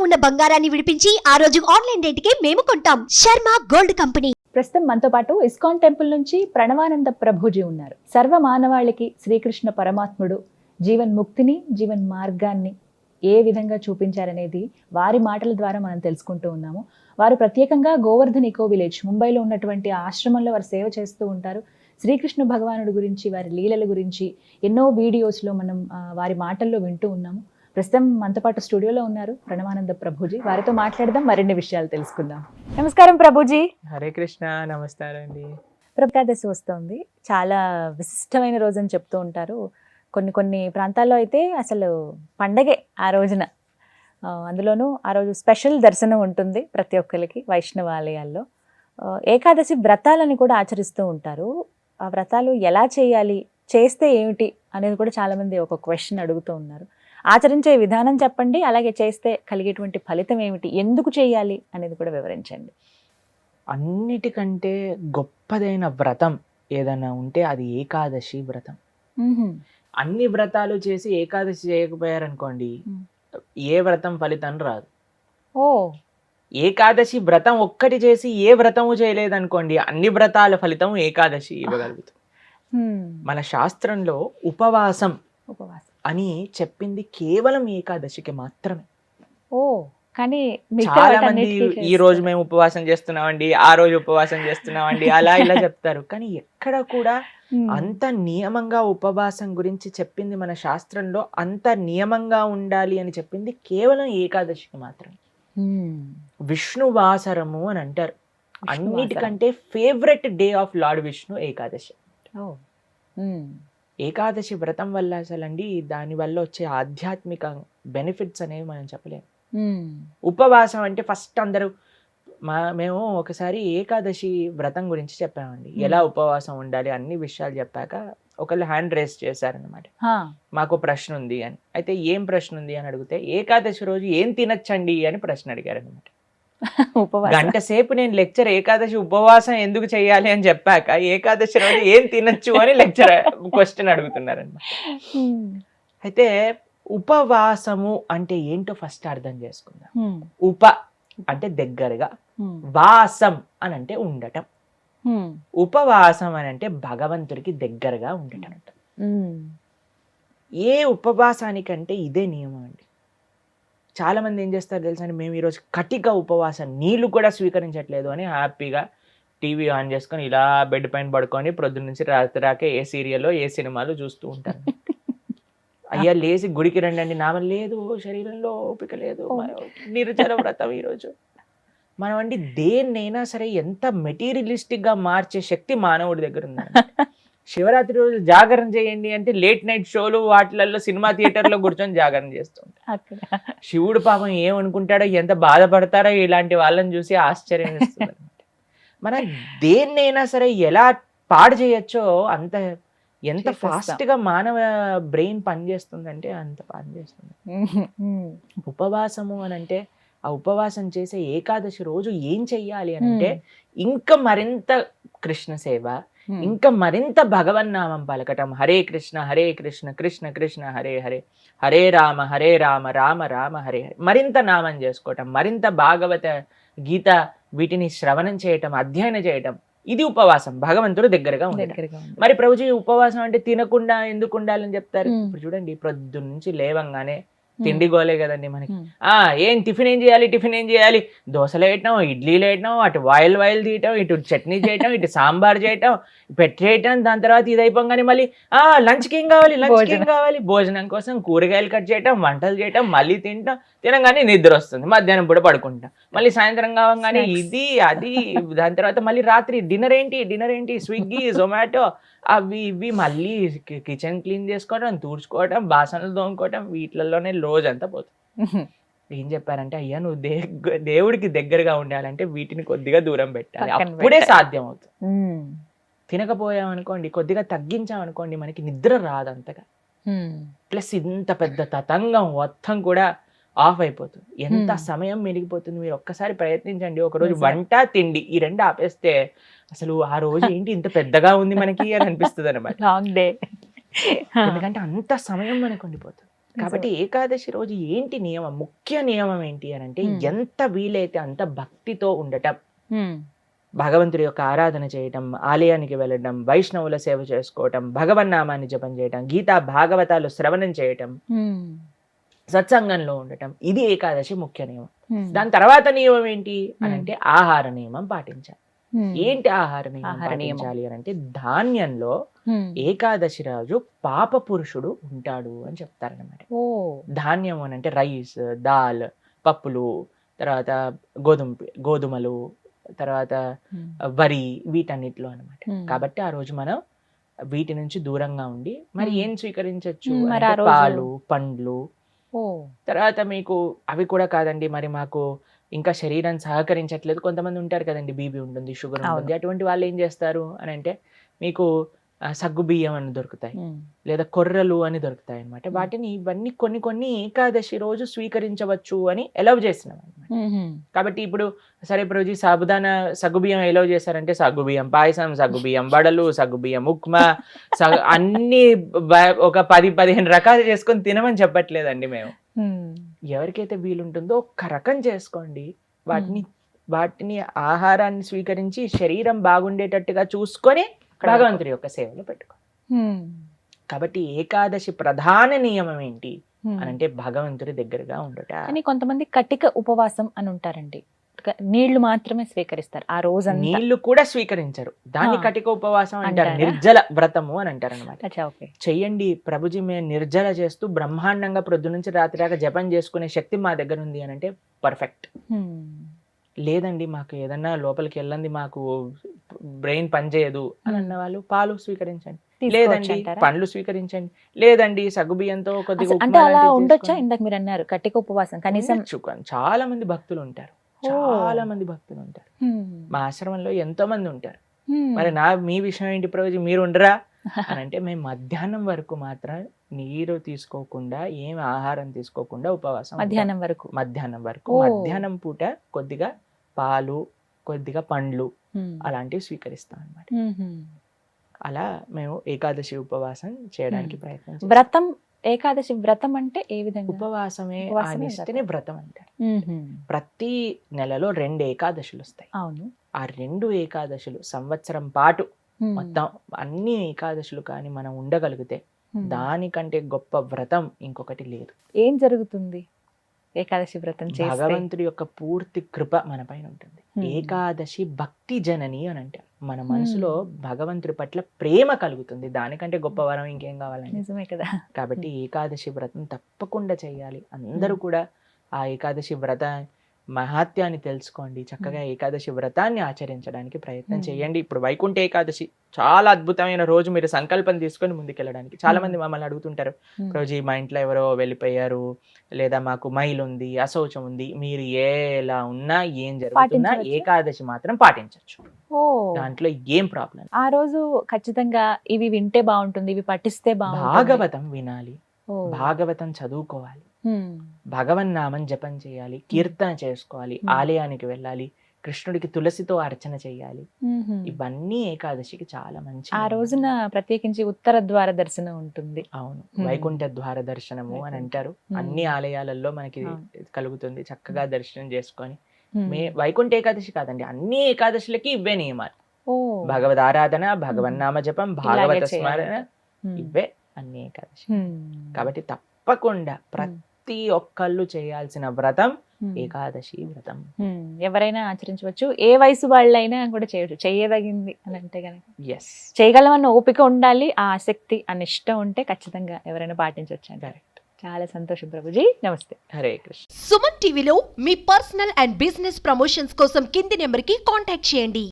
ఉన్న బంగారాన్ని విడిపించి ఆ రోజు ఆన్లైన్ రేటుకే మేము కొంటాం. Sharma gold company. ప్రస్తుతం మనతో పాటు ఇస్కాన్ టెంపుల్ నుంచి ప్రణవానంద ప్రభుజీ ఉన్నారు. సర్వ మానవాళికి శ్రీకృష్ణ పరమాత్ముడు జీవన్ ముక్తిని, జీవన్ మార్గాన్ని ఏ విధంగా చూపించారనేది వారి మాటల ద్వారా మనం తెలుసుకుంటూ ఉన్నాము. వారు ప్రత్యేకంగా గోవర్ధన్ ఇకో విలేజ్ ముంబైలో ఉన్నటువంటి ఆశ్రమంలో వారు సేవ చేస్తూ ఉంటారు. శ్రీకృష్ణ భగవానుడి గురించి, వారి లీలల గురించి ఎన్నో వీడియోస్లో మనం వారి మాటల్లో వింటూ ఉన్నాము. ప్రస్తుతం మనతో పాటు స్టూడియోలో ఉన్నారు ప్రణవానంద ప్రభుజీ. వారితో మాట్లాడదాం, మరిన్ని విషయాలు తెలుసుకుందాం. నమస్కారం ప్రభుజీ. హరే కృష్ణ. నమస్కారం అండి. ఏకాదశి వస్తుంది, చాలా విశిష్టమైన రోజు అని చెప్తూ ఉంటారు. కొన్ని ప్రాంతాల్లో అయితే అసలు పండగే ఆ రోజున. అందులోనూ ఆ రోజు స్పెషల్ దర్శనం ఉంటుంది ప్రతి ఒక్కరికి వైష్ణవ ఆలయాల్లో. ఏకాదశి వ్రతాలని కూడా ఆచరిస్తూ ఉంటారు. ఆ వ్రతాలు ఎలా చేయాలి, చేస్తే ఏమిటి అనేది కూడా చాలామంది ఒక క్వశ్చన్ అడుగుతూ ఉన్నారు. ఆచరించే విధానం చెప్పండి, అలాగే చేస్తే కలిగేటువంటి ఫలితం ఏమిటి, ఎందుకు చేయాలి అనేది కూడా వివరించండి. అన్నిటికంటే గొప్పదైన వ్రతం ఏదైనా ఉంటే అది ఏకాదశి వ్రతం. అన్ని వ్రతాలు చేసి ఏకాదశి చేయకపోయారనుకోండి, ఏ వ్రతం ఫలితం రాదు. ఓ, ఏకాదశి వ్రతం ఒక్కటి చేసి ఏ వ్రతము చేయలేదనుకోండి, అన్ని వ్రతాల ఫలితం ఏకాదశి ఇవ్వగలుగుతాం. మన శాస్త్రంలో ఉపవాసం అని చెప్పింది కేవలం ఏకాదశికి మాత్రమే. ఓ, కానీ చాలా మంది ఈ రోజు మేము ఉపవాసం చేస్తున్నామండి, ఆ రోజు ఉపవాసం చేస్తున్నామండి, అలా ఇలా చెప్తారు. కానీ ఎక్కడ కూడా అంత నియమంగా ఉపవాసం గురించి చెప్పింది మన శాస్త్రంలో, అంత నియమంగా ఉండాలి అని చెప్పింది కేవలం ఏకాదశికి మాత్రమే. విష్ణువాసరము అని అంటారు. అన్నిటికంటే favourite day of lord Vishnu Ekadashi. Ekadashi వ్రతం వల్ల అసలండి దాని వల్ల వచ్చే ఆధ్యాత్మిక బెనిఫిట్స్ అనేవి మనం చెప్పలేము. ఉపవాసం అంటే ఫస్ట్ అందరూ మేము ఒకసారి ఏకాదశి వ్రతం గురించి చెప్పామండి, ఎలా ఉపవాసం ఉండాలి అన్ని విషయాలు చెప్పాక ఒకళ్ళు హ్యాండ్ రేస్ చేశారనమాట, మాకు ప్రశ్న ఉంది అని. అయితే ఏం ప్రశ్న ఉంది అని అడిగితే, ఏకాదశి రోజు ఏం తినచ్చండి అని ప్రశ్న అడిగారు అనమాట. గంట సేపు నేను లెక్చర్ ఏకాదశి ఉపవాసం ఎందుకు చేయాలి అని చెప్పాక ఏకాదశి రోజు ఏం తినచ్చు అని లెక్చర్ క్వశ్చన్ అడుగుతున్నారనమాట. అయితే ఉపవాసము అంటే ఏంటో ఫస్ట్ అర్థం చేసుకుందాం. ఉప అంటే దగ్గరగా, వాసం అని అంటే ఉండటం. ఉపవాసం అని అంటే భగవంతుడికి దగ్గరగా ఉండటం. ఏ ఉపవాసానికంటే ఇదే నియమం అండి. చాలా మంది ఏం చేస్తారు తెలుసా అండి, మేము ఈరోజు కటిక ఉపవాసం, నీళ్లు కూడా స్వీకరించట్లేదు అని హ్యాపీగా టీవీ ఆన్ చేసుకొని ఇలా బెడ్ పైన పడుకొని ప్రొద్దున నుంచి రాత్రి రాకే ఏ సీరియల్లో ఏ సినిమాలు చూస్తూ ఉంటారు. అయ్యా లేచి గుడికి రండి అండి, నామం లేదు, శరీరంలో ఓపిక లేదు, నిర్జల వ్రతం ఈరోజు. మనం అండి దేన్నైనా సరే ఎంత మెటీరియలిస్టిక్ గా మార్చే శక్తి మానవుడి దగ్గర ఉందండి. శివరాత్రి రోజు జాగరణ చేయండి అంటే లేట్ నైట్ షోలు వాటిలలో సినిమా థియేటర్లో కూర్చొని జాగరణ చేస్తుంటారు. శివుడు పాపం ఏమనుకుంటాడో, ఎంత బాధపడతారో ఇలాంటి వాళ్ళని చూసి ఆశ్చర్యం వేస్తుంది. మనం దేన్నైనా సరే ఎలా పాడు చేయొచ్చో అంత, ఎంత ఫాస్ట్ గా మానవ బ్రెయిన్ పనిచేస్తుందంటే అంత పనిచేస్తుంది. ఉపవాసము అని అంటే, ఆ ఉపవాసం చేసే ఏకాదశి రోజు ఏం చెయ్యాలి అని అంటే, ఇంకా మరింత కృష్ణ సేవ, ఇంకా మరింత భగవన్నామం పలకటం. హరే కృష్ణ కృష్ణ కృష్ణ హరే హరే, హరే రామ రామ రామ హరే హరే. మరింత నామం చేసుకోవటం, మరింత భాగవత గీత వీటిని శ్రవణం చేయటం, అధ్యయనం చేయటం. ఇది ఉపవాసం, భగవంతుడు దగ్గరగా ఉండటం. మరి ప్రభుజీ ఉపవాసం అంటే తినకుండా ఎందుకు ఉండాలని చెప్తారు? ఇప్పుడు చూడండి, ప్రొద్దు నుంచి లేవంగానే తిండి గోలే కదండి మనకి. ఏం టిఫిన్ ఏం చేయాలి, దోశలు వేయటం, ఇడ్లీలు వేయటం, అటు వాయిల్ తీయటం, ఇటు చట్నీ చేయటం, ఇటు సాంబార్ చేయటం, పెట్టేయటం. దాని తర్వాత ఇది అయిపోగానే మళ్ళీ లంచ్కి ఏం కావాలి, భోజనం కోసం కూరగాయలు కట్ చేయటం, వంటలు చేయటం, మళ్ళీ తినగానే నిద్ర వస్తుంది, మధ్యాహ్నం పూట పడుకుంటాం, మళ్ళీ సాయంత్రం కావగానే ఇది అది. దాని తర్వాత మళ్ళీ రాత్రి డిన్నర్ ఏంటి, స్విగ్గీ జొమాటో అవి ఇవి, మళ్ళీ కిచెన్ క్లీన్ చేసుకోవడం, తూడ్చుకోవడం, బాసనలు తోముకోవడం, వీటిలలోనే రోజంతా పోతుంది. ఏం చెప్పారంటే, అయ్యా నువ్వు దేవుడికి దగ్గరగా ఉండాలంటే వీటిని కొద్దిగా దూరం పెట్టాలి, అప్పుడే సాధ్యం అవుతుంది. తినకపోయామనుకోండి, కొద్దిగా తగ్గించామనుకోండి, మనకి నిద్ర రాదు అంతగా. ప్లస్ ఇంత పెద్ద తతంగం మొత్తం కూడా ఆఫ్ అయిపోతుంది, ఎంత సమయం మెరిగిపోతుంది. మీరు ఒక్కసారి ప్రయత్నించండి, ఒకరోజు వంట తిండి ఈ రెండు ఆపేస్తే అసలు ఆ రోజు ఏంటి ఇంత పెద్దగా ఉంది మనకి అని అనిపిస్తుంది అనమాట. Long day. ఎందుకంటే అంత సమయం మనకు ఉండిపోతుంది. కాబట్టి ఏకాదశి రోజు ఏంటి నియమం, ముఖ్య నియమం ఏంటి అని అంటే ఎంత వీలైతే అంత భక్తితో ఉండటం, భగవంతుడి యొక్క ఆరాధన చేయటం, ఆలయానికి వెళ్ళడం, వైష్ణవుల సేవ చేసుకోవటం, భగవన్నామాన్ని జపం చేయటం, గీతా భాగవతాలు శ్రవణం చేయటం, సత్సంగంలో ఉండటం, ఇది ఏకాదశి ముఖ్య నియమం. దాని తర్వాత నియమం ఏంటి అని అంటే ఆహార నియమం పాటించాలి. ఏంటి ఆహార నియమం పాటించాలి అని అంటే ధాన్యంలో ఏకాదశి రోజు పాప పురుషుడు ఉంటాడు అని చెప్తారనమాట. ధాన్యం అని అంటే రైస్, దాల్, పప్పులు, తర్వాత గోధుమలు, తర్వాత వరి, వీటన్నిటిలో అనమాట. కాబట్టి ఆ రోజు మనం వీటి నుంచి దూరంగా ఉండి మరి ఏం స్వీకరించవచ్చు, పాలు, పండ్లు. తర్వాత మీకు అవి కూడా కాదండి, మరి మాకు ఇంకా శరీరం సహకరించట్లేదు, కొంతమంది ఉంటారు కదండి, బీపీ ఉంటుంది, షుగర్ ఉంటుంది, అటువంటి వాళ్ళు ఏం చేస్తారు అని అంటే మీకు సగ్గు బియ్యం అని దొరుకుతాయి, లేదా కొర్రలు అని దొరుకుతాయి అనమాట. వాటిని ఇవన్నీ కొన్ని ఏకాదశి రోజు స్వీకరించవచ్చు అని ఎలవ్ చేసినాం అనమాట. కాబట్టి ఇప్పుడు సరే రోజు సాబుదానా సగ్గుబియ్యం ఎలవ్ చేశారంటే సగ్గుబియ్యం పాయసం, సగ్గుబియ్యం వడలు, సగ్గుబియ్యం ఉప్మా, అన్ని ఒక 10-15 రకాలు చేసుకొని తినమని చెప్పట్లేదండి మేము. ఎవరికైతే వీలుంటుందో ఒక్క రకం చేసుకోండి, వాటిని ఆహారాన్ని స్వీకరించి శరీరం బాగుండేటట్టుగా చూసుకొని భగవంతుడి యొక్క సేవలో పెట్టుకో. కాబట్టి ఏకాదశి ప్రధాన నియమం ఏంటి అని అంటే భగవంతుడి దగ్గరగా ఉండట. అని కొంతమంది కటిక ఉపవాసం అని ఉంటారండి, నీళ్లు మాత్రమే స్వీకరిస్తారు ఆ రోజు. నీళ్లు కూడా స్వీకరించరు, దాన్ని కటిక ఉపవాసం అంటారు, నిర్జల వ్రతము అని అంటారు అనమాట. చెయ్యండి ప్రభుజీ, మేము నిర్జల చేస్తూ బ్రహ్మాండంగా ప్రొద్దు నుంచి రాత్రి దాకా జపం చేసుకునే శక్తి మా దగ్గర ఉంది అని అంటే పర్ఫెక్ట్. లేదండి మాకు ఏదన్నా లోపలికి వెళ్ళండి, మాకు బ్రెయిన్ పనిచేయదు అని అన్న వాళ్ళు పాలు స్వీకరించండి, లేదండి పండ్లు స్వీకరించండి, లేదండి సగ్గుబియ్యంతో కొద్దిగా ఉండొచ్చా. ఇందాక మీరు అన్నారు కటిక ఉపవాసం కనీసం. చాలా మంది భక్తులు ఉంటారు, మా ఆశ్రమంలో ఎంతో మంది ఉంటారు. మరి మీ విషయం ఏంటి ప్రభుజీ, మీరు ఉండరా అని అంటే మేము మధ్యాహ్నం వరకు మాత్రం నీరు తీసుకోకుండా, ఏం ఆహారం తీసుకోకుండా ఉపవాసం. మధ్యాహ్నం పూట కొద్దిగా పాలు, కొద్దిగా పండ్లు అలాంటివి స్వీకరిస్తాం అన్నమాట. అలా మేము ఏకాదశి ఉపవాసం చేయడానికి ప్రయత్నం. వ్రతం, ఏకాదశి వ్రతం అంటే ఏ విధంగా? ఉపవాసమే ఆనిస్తేనే వ్రతం అంటారు. ప్రతి నెలలో 2 ఏకాదశులు వస్తాయి. అవును. ఆ 2 ఏకాదశులు సంవత్సరం పాటు మొత్తం అన్ని ఏకాదశులు కానీ మనం ఉండగలిగితే దానికంటే గొప్ప వ్రతం ఇంకొకటి లేదు. ఏం జరుగుతుంది ఏకాదశి వ్రతం చేస్తే? భగవంతుడి యొక్క పూర్తి కృప మన పైన ఉంటుంది. ఏకాదశి భక్తి జనని అని అంటారు. మన మనసులో భగవంతుడి పట్ల ప్రేమ కలుగుతుంది, దానికంటే గొప్ప వరం ఇంకేం కావాలండి. నిజమే కదా. కాబట్టి ఏకాదశి వ్రతం తప్పకుండా చేయాలి. అందరూ కూడా ఆ ఏకాదశి వ్రత మహాత్యాన్ని తెలుసుకోండి, చక్కగా ఏకాదశి వ్రతాన్ని ఆచరించడానికి ప్రయత్నం చేయండి. ఇప్పుడు వైకుంఠ ఏకాదశి చాలా అద్భుతమైన రోజు, మీరు సంకల్పం తీసుకొని ముందుకెళ్ళడానికి. చాలా మంది మమ్మల్ని అడుగుతుంటారు, రోజు మా ఇంట్లో ఎవరో వెళ్ళిపోయారు, లేదా మాకు మైల్ ఉంది, అశౌచం ఉంది, మీరు ఎలా ఉన్నా ఏం జరుగుతున్నా ఏకాదశి మాత్రం పాటించవచ్చు, దాంట్లో ఏం ప్రాబ్లం. ఆ రోజు ఖచ్చితంగా ఇవి వింటే బాగుంటుంది, ఇవి పఠిస్తే బాగుంటుంది. భాగవతం వినాలి, భాగవతం చదువుకోవాలి, భగవన్నామం జపం చేయాలి, కీర్తన చేసుకోవాలి, ఆలయానికి వెళ్ళాలి, కృష్ణుడికి తులసితో అర్చన చేయాలి. ఇవన్నీ ఏకాదశికి చాలా మంచి. ఆ రోజున ప్రత్యేకించి ఉత్తర ద్వార దర్శనం ఉంటుంది. అవును, వైకుంఠ ద్వార దర్శనము అని అంటారు. అన్ని ఆలయాలలో మనకి కలుగుతుంది. చక్కగా దర్శనం చేసుకొని వైకుంఠ ఏకాదశి కాదండి, అన్ని ఏకాదశులకి ఇవే నియమాలు. భగవద్ ఆరాధన, భగవన్నామ జపం, భాగవత స్మరణ, ఇవే అన్ని ఏకాదశి. కాబట్టి తప్పకుండా ప్రతి ఒక్కళ్ళు చేయాల్సిన వ్రతం ఏకాదశి వ్రతం. ఎవరైనా ఆచరించవచ్చు, ఏ వయసు వాళ్ళైనా కూడా చేయవచ్చు, చేయదగింది అని అంటే కనుక. ఎస్, చేయగలమన్న ఓపిక ఉండాలి, ఆ ఆసక్తి, ఆ నిష్ట ఉంటే ఖచ్చితంగా ఎవరైనా పాటించవచ్చు అంటారు. చాలా సంతోషం ప్రభుజీ, నమస్తే. హరే కృష్ణ. సుమన్ టీవీలో మీ పర్సనల్ అండ్ బిజినెస్ ప్రమోషన్స్ కోసం కింది నెంబర్కి కాంటాక్ట్ చేయండి.